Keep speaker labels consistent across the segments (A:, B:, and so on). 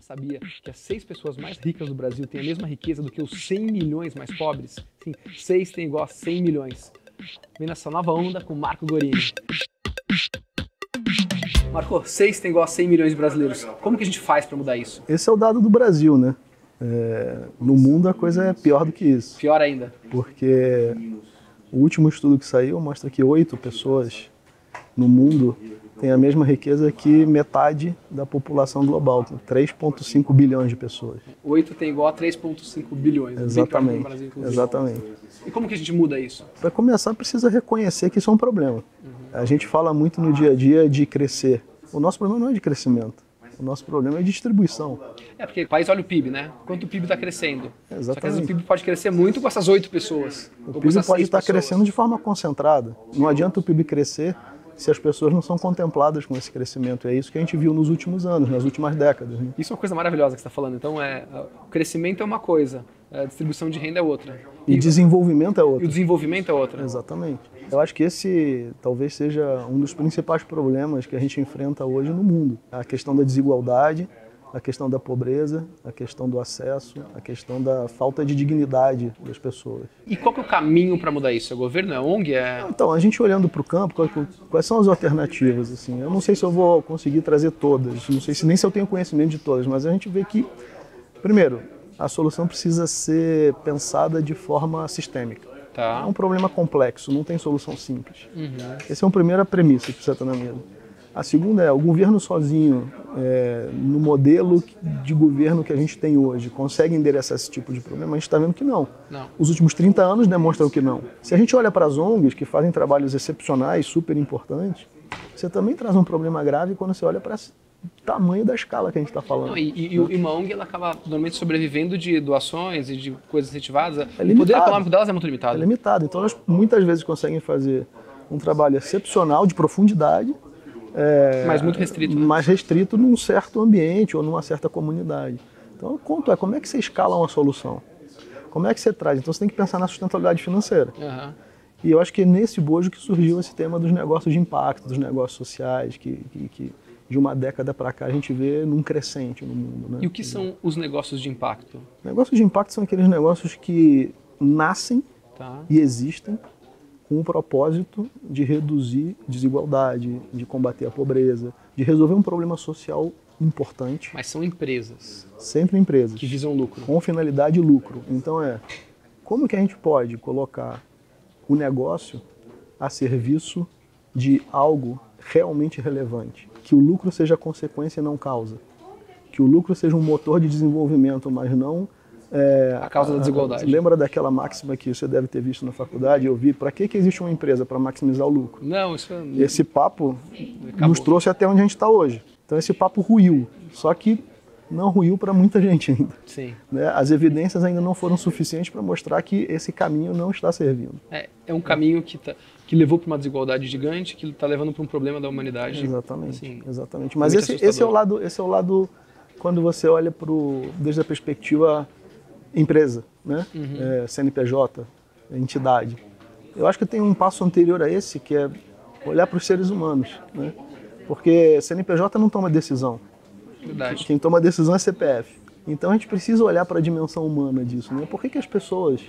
A: sabia que as 6 pessoas mais ricas do Brasil têm a mesma riqueza do que os 100 milhões mais pobres? Sim, 6 tem igual a 100 milhões. Vem nessa nova onda com Marco Gorini. Marco, 6 tem igual a 100 milhões de brasileiros. Como que a gente faz para mudar isso?
B: Esse é o dado do Brasil, né? No mundo a coisa é pior do que isso.
A: Pior ainda.
B: Porque o último estudo que saiu mostra que 8 pessoas no mundo têm a mesma riqueza que metade da população global, 3,5 bilhões de pessoas.
A: 8 tem igual a 3,5 bilhões.
B: Exatamente.
A: Brasil,
B: Exatamente.
A: E como que a gente muda isso?
B: Para começar, precisa reconhecer que isso é um problema. A gente fala muito no dia a dia de crescer. O nosso problema não é de crescimento. O nosso problema é de distribuição.
A: Porque o país olha o PIB, né? Quanto o PIB está crescendo.
B: Exatamente.
A: Só que às vezes o PIB pode crescer muito com essas 8 pessoas.
B: O PIB pode estar crescendo de forma concentrada. Não adianta o PIB crescer se as pessoas não são contempladas com esse crescimento. É isso que a gente viu nos últimos anos, nas últimas décadas. Né?
A: Isso é uma coisa maravilhosa que você está falando. Então, o crescimento é uma coisa, a distribuição de renda é outra.
B: E desenvolvimento é outra.
A: E o desenvolvimento é outra.
B: Exatamente. Eu acho que esse talvez seja um dos principais problemas que a gente enfrenta hoje no mundo. A questão da desigualdade, a questão da pobreza, a questão do acesso, a questão da falta de dignidade das pessoas.
A: E qual que é o caminho para mudar isso? É o governo? É a ONG?
B: Então, a gente olhando para o campo, quais são as alternativas? Assim? Eu não sei se eu vou conseguir trazer todas, não sei nem se eu tenho conhecimento de todas, mas a gente vê que, primeiro, a solução precisa ser pensada de forma sistêmica.
A: Tá.
B: É um problema complexo, não tem solução simples. Essa é uma primeira premissa que precisa estar na mesa. A segunda é, o governo sozinho, no modelo de governo que a gente tem hoje, consegue endereçar esse tipo de problema? A gente está vendo que não. Os últimos 30 anos demonstram que não. Se a gente olha para as ONGs, que fazem trabalhos excepcionais, super importantes, você também traz um problema grave quando você olha para o tamanho da escala que a gente está falando.
A: E uma ONG ela acaba normalmente sobrevivendo de doações e de coisas incentivadas.
B: O
A: poder econômico delas é muito limitado.
B: É limitado. Então elas muitas vezes conseguem fazer um trabalho excepcional, de profundidade,
A: mas muito restrito. Né?
B: Mais restrito num certo ambiente ou numa certa comunidade. Então o ponto é, como é que você escala uma solução? Como é que você traz? Então você tem que pensar na sustentabilidade financeira. E eu acho que é nesse bojo que surgiu esse tema dos negócios de impacto, dos negócios sociais, que de uma década para cá a gente vê num crescente no mundo. Né?
A: E o que são os negócios de impacto?
B: Negócios de impacto são aqueles negócios que nascem e existem com o propósito de reduzir desigualdade, de combater a pobreza, de resolver um problema social importante.
A: Mas são empresas.
B: Sempre empresas.
A: Que visam lucro.
B: Com finalidade lucro. Então como que a gente pode colocar o negócio a serviço de algo realmente relevante? Que o lucro seja consequência e não causa. Que o lucro seja um motor de desenvolvimento, mas não
A: a causa da desigualdade.
B: Lembra daquela máxima que você deve ter visto na faculdade? Eu vi, para que existe uma empresa? Para maximizar o lucro.
A: Não, isso
B: Esse papo nos trouxe até onde a gente está hoje. Então esse papo ruiu, só que não ruiu para muita gente ainda.
A: Sim.
B: Né? As evidências ainda não foram suficientes para mostrar que esse caminho não está servindo.
A: É um caminho que levou para uma desigualdade gigante, que está levando para um problema da humanidade.
B: Exatamente,
A: assim,
B: exatamente. Mas esse é o lado quando você olha desde a perspectiva empresa, né? CNPJ, entidade. Eu acho que tem um passo anterior a esse, que é olhar para os seres humanos, né? Porque CNPJ não toma decisão.
A: Verdade.
B: Quem toma decisão é CPF. Então a gente precisa olhar para a dimensão humana disso, né? Por que as pessoas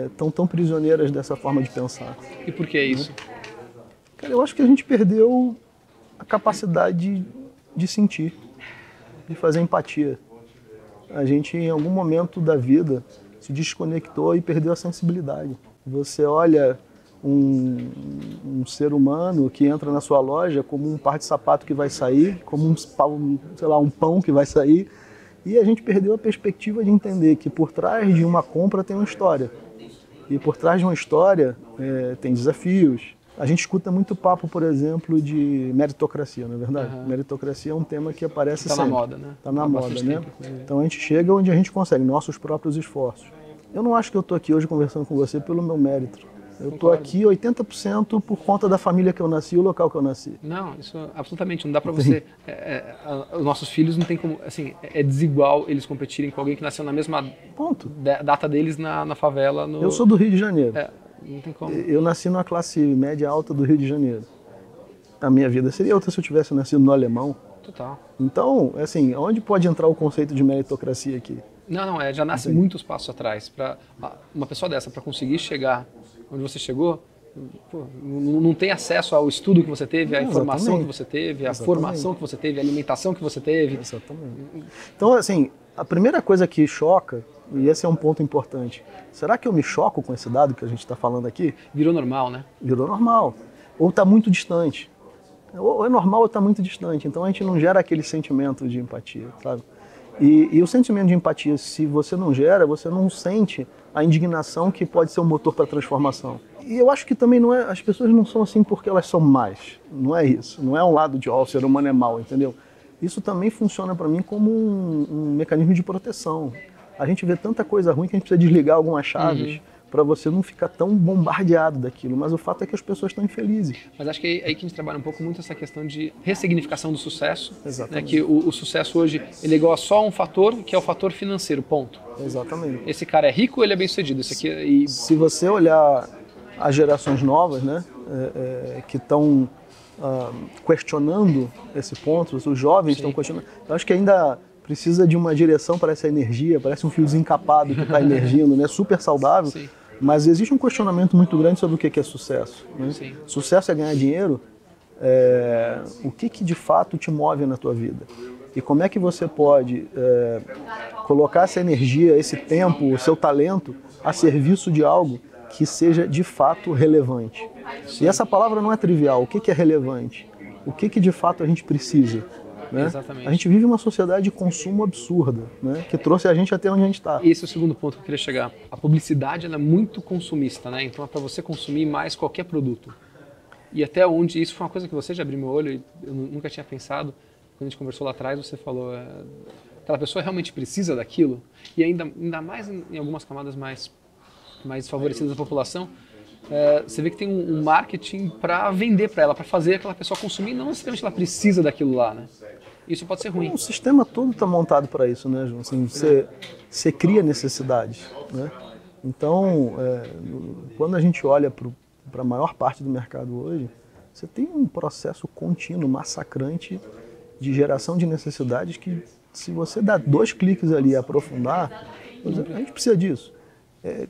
B: estão tão prisioneiras dessa forma de pensar?
A: E por que isso?
B: Cara, eu acho que a gente perdeu a capacidade de sentir, de fazer empatia. A gente, em algum momento da vida, se desconectou e perdeu a sensibilidade. Você olha um ser humano que entra na sua loja como um par de sapato que vai sair, como um pão que vai sair, e a gente perdeu a perspectiva de entender que por trás de uma compra tem uma história. E por trás de uma história tem desafios. A gente escuta muito papo, por exemplo, de meritocracia, não é verdade? Meritocracia é um tema que aparece sempre.
A: Está na moda, né?
B: Está na moda, né? Então a gente chega onde a gente consegue, nossos próprios esforços. Eu não acho que eu estou aqui hoje conversando com você pelo meu mérito. Eu estou aqui 80% por conta da família que eu nasci e o local que eu nasci.
A: Não, isso absolutamente. Não dá para você... os nossos filhos não tem como... Assim, é desigual eles competirem com alguém que nasceu na mesma data deles na favela.
B: Eu sou do Rio de Janeiro.
A: Não tem como.
B: Eu nasci numa classe média alta do Rio de Janeiro. A minha vida seria outra se eu tivesse nascido no Alemão,
A: Total.
B: Então, assim, onde pode entrar o conceito de meritocracia aqui?
A: Não, já nasce muitos passos atrás. Para uma pessoa dessa, para conseguir chegar onde você chegou, pô, não tem acesso ao estudo que você teve, à informação que você teve, à formação que você teve, à alimentação que você teve.
B: Exatamente. Então, assim, a primeira coisa que choca, e esse é um ponto importante, será que eu me choco com esse dado que a gente está falando aqui?
A: Virou normal, né?
B: Virou normal. Ou está muito distante. Ou é normal ou está muito distante. Então a gente não gera aquele sentimento de empatia, sabe? E o sentimento de empatia, se você não gera, você não sente a indignação que pode ser um motor para a transformação. E eu acho que também não é, as pessoas não são assim porque elas são más. Não é isso. Não é um lado de, o ser humano é mau, entendeu? Isso também funciona para mim como um mecanismo de proteção. A gente vê tanta coisa ruim que a gente precisa desligar algumas chaves para você não ficar tão bombardeado daquilo. Mas o fato é que as pessoas estão infelizes.
A: Mas acho que é aí que a gente trabalha um pouco muito essa questão de ressignificação do sucesso.
B: Exatamente.
A: Né? Que o sucesso hoje ele é igual a só um fator, que é o fator financeiro, ponto.
B: Exatamente.
A: Esse cara é rico, ele é bem sucedido. Esse aqui
B: Se você olhar as gerações novas, né, que estão questionando esse ponto, os jovens estão questionando, eu acho que ainda precisa de uma direção para essa energia, parece um fio desencapado que está emergindo, né, super saudável.
A: Sim.
B: Mas existe um questionamento muito grande sobre o que é sucesso. Né? Sucesso é ganhar dinheiro? O que de fato te move na tua vida? E como é que você pode colocar essa energia, esse tempo, o seu talento a serviço de algo que seja de fato relevante? E essa palavra não é trivial. O que é relevante? O que de fato a gente precisa? Né?
A: Exatamente.
B: A gente vive uma sociedade de consumo absurda, né? Que trouxe a gente até onde a gente está.
A: Esse é o segundo ponto que eu queria chegar. A publicidade ela é muito consumista, né? Então é para você consumir mais qualquer produto. E até onde, isso foi uma coisa que você já abriu meu olho e eu nunca tinha pensado. Quando a gente conversou lá atrás, você falou, aquela pessoa realmente precisa daquilo? E ainda mais em algumas camadas mais desfavorecidas da população, você vê que tem um marketing para vender para ela, para fazer aquela pessoa consumir, não necessariamente ela precisa daquilo lá, né? Isso pode ser ruim.
B: O sistema todo está montado para isso, né, João? Assim, você cria necessidades, né? Então, quando a gente olha para a maior parte do mercado hoje, você tem um processo contínuo, massacrante de geração de necessidades que, se você dá 2 cliques ali e aprofundar, a gente precisa disso.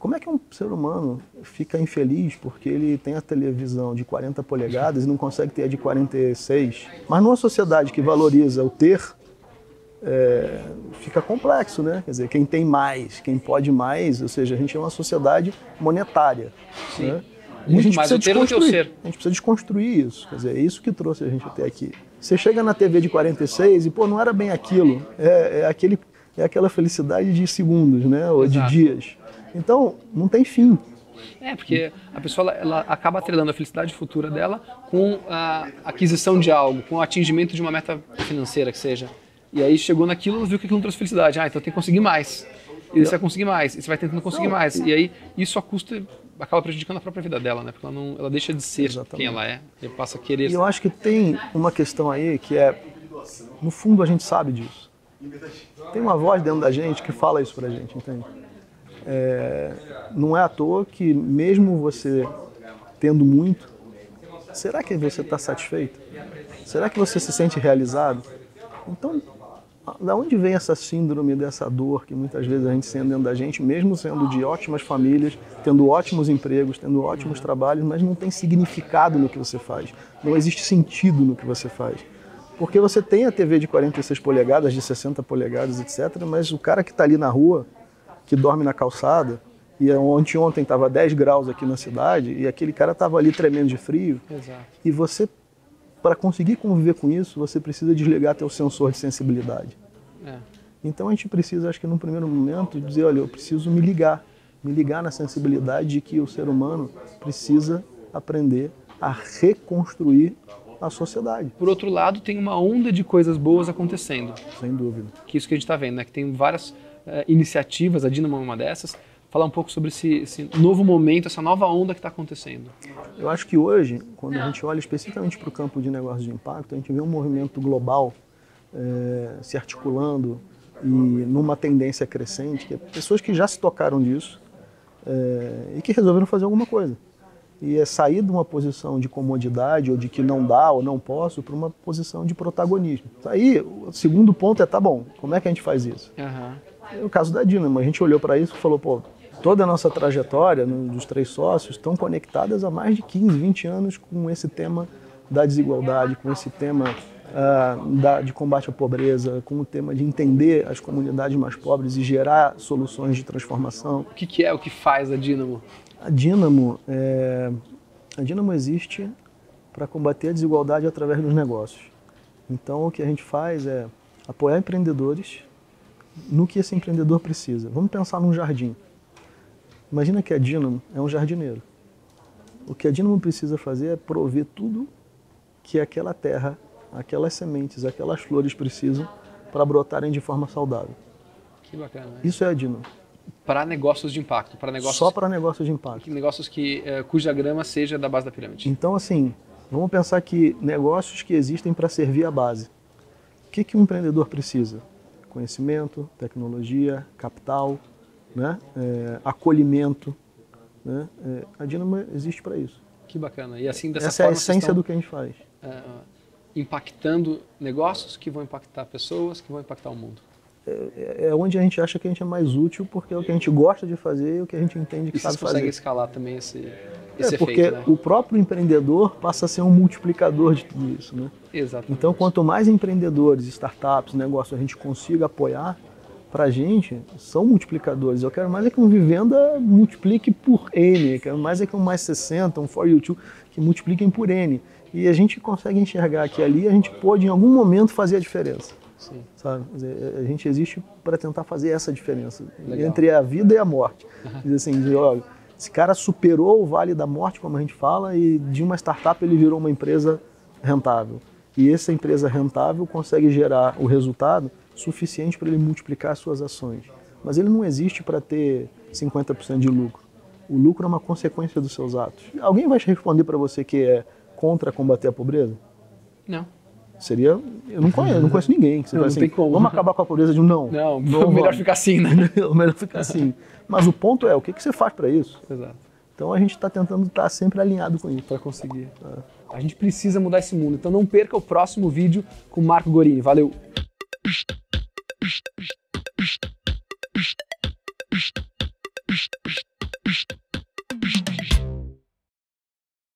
B: Como é que um ser humano fica infeliz porque ele tem a televisão de 40 polegadas e não consegue ter a de 46? Mas numa sociedade que valoriza o ter, fica complexo, né? Quer dizer, quem tem mais, quem pode mais, ou seja, a gente é uma sociedade monetária.
A: Sim.
B: Né?
A: Muito mais o ter do que o ser.
B: A gente precisa desconstruir isso. Quer dizer, é isso que trouxe a gente até aqui. Você chega na TV de 46 e, pô, não era bem aquilo. É aquela felicidade de segundos, né? Ou de dias. Então, não tem fim.
A: Porque a pessoa ela acaba atrelando a felicidade futura dela com a aquisição de algo, com o atingimento de uma meta financeira que seja. E aí chegou naquilo, ela viu que aquilo não trouxe felicidade. Então tem que conseguir mais. E você vai conseguir mais. E você vai tentando conseguir mais. E aí isso a custa acaba prejudicando a própria vida dela, né? Porque ela deixa de ser quem ela é e passa a querer.
B: E eu acho que tem uma questão aí que no fundo a gente sabe disso. Tem uma voz dentro da gente que fala isso pra gente, entende? Não é à toa que mesmo você tendo muito, será que você está satisfeito? Será que você se sente realizado? Então, da onde vem essa síndrome, dessa dor que muitas vezes a gente sente dentro da gente, mesmo sendo de ótimas famílias, tendo ótimos empregos, tendo ótimos trabalhos, mas não tem significado no que você faz, não existe sentido no que você faz. Porque você tem a TV de 46 polegadas, de 60 polegadas, etc., mas o cara que está ali na rua, que dorme na calçada, e ontem estava 10 graus aqui na cidade, e aquele cara estava ali tremendo de frio.
A: Exato.
B: E você, para conseguir conviver com isso, você precisa desligar teu sensor de sensibilidade. Então a gente precisa, acho que num primeiro momento, dizer, olha, eu preciso me ligar na sensibilidade de que o ser humano precisa aprender a reconstruir a sociedade.
A: Por outro lado, tem uma onda de coisas boas acontecendo.
B: Sem dúvida.
A: Que isso que a gente está vendo, né? Que tem várias iniciativas, a Dynamo é uma dessas. Falar um pouco sobre esse novo momento, essa nova onda que está acontecendo.
B: Eu acho que hoje, quando a gente olha especificamente para o campo de negócios de impacto, a gente vê um movimento global se articulando e numa tendência crescente, que é pessoas que já se tocaram disso e que resolveram fazer alguma coisa. E é sair de uma posição de comodidade ou de que não dá ou não posso para uma posição de protagonismo. Aí, o segundo ponto é, tá bom, como é que a gente faz isso? É o caso da Dynamo, a gente olhou para isso e falou, pô, toda a nossa trajetória dos 3 sócios estão conectadas há mais de 15, 20 anos com esse tema da desigualdade, com esse tema de combate à pobreza, com o tema de entender as comunidades mais pobres e gerar soluções de transformação.
A: O que é o que faz a Dynamo?
B: A Dynamo existe para combater a desigualdade através dos negócios. Então, o que a gente faz é apoiar empreendedores no que esse empreendedor precisa. Vamos pensar num jardim. Imagina que a Dynamo é um jardineiro. O que a Dynamo precisa fazer é prover tudo que aquela terra, aquelas sementes, aquelas flores precisam para brotarem de forma saudável.
A: Que bacana. Né?
B: Isso é a Dynamo.
A: Para negócios de impacto, para negócios...
B: Só para negócios de impacto.
A: Negócios cuja grama seja da base da pirâmide.
B: Então, assim, vamos pensar que negócios que existem para servir a base. O que um empreendedor precisa? Conhecimento, tecnologia, capital, né? Acolhimento. Né? A Dynamo existe para isso.
A: Que bacana. E assim, dessa
B: Essa
A: forma,
B: é a essência do que a gente faz.
A: Impactando negócios que vão impactar pessoas, que vão impactar o mundo.
B: É onde a gente acha que a gente é mais útil, porque é o que a gente gosta de fazer e o que a gente entende que sabe fazer.
A: E vocês conseguem escalar também esse efeito,
B: porque
A: né?
B: o próprio empreendedor passa a ser um multiplicador de tudo isso, né?
A: Exatamente.
B: Então, quanto mais empreendedores, startups, negócios a gente consiga apoiar, para a gente, são multiplicadores. Eu quero mais é que um Vivenda multiplique por N, eu quero mais é que um Mais 60, um For You Too, que multipliquem por N. E a gente consegue enxergar que ali a gente pode, em algum momento, fazer a diferença.
A: Sim.
B: Sabe? A gente existe para tentar fazer essa diferença.
A: Legal.
B: Entre a vida e a morte. Dizer assim, olha, esse cara superou o vale da morte, como a gente fala, e de uma startup ele virou uma empresa rentável. E essa empresa rentável consegue gerar o resultado suficiente para ele multiplicar as suas ações. Mas ele não existe para ter 50% de lucro. O lucro é uma consequência dos seus atos. Alguém vai responder para você que é contra combater a pobreza?
A: Não.
B: Seria... Eu não conheço ninguém. Que
A: não
B: assim,
A: tem como.
B: Vamos acabar com a pobreza de um não.
A: Não, melhor ficar assim, né?
B: Melhor ficar assim. Mas o ponto é, o que você faz para isso?
A: Exato.
B: Então a gente está tentando estar sempre alinhado com isso.
A: Para conseguir. A gente precisa mudar esse mundo. Então não perca o próximo vídeo com o Marco Gorini. Valeu!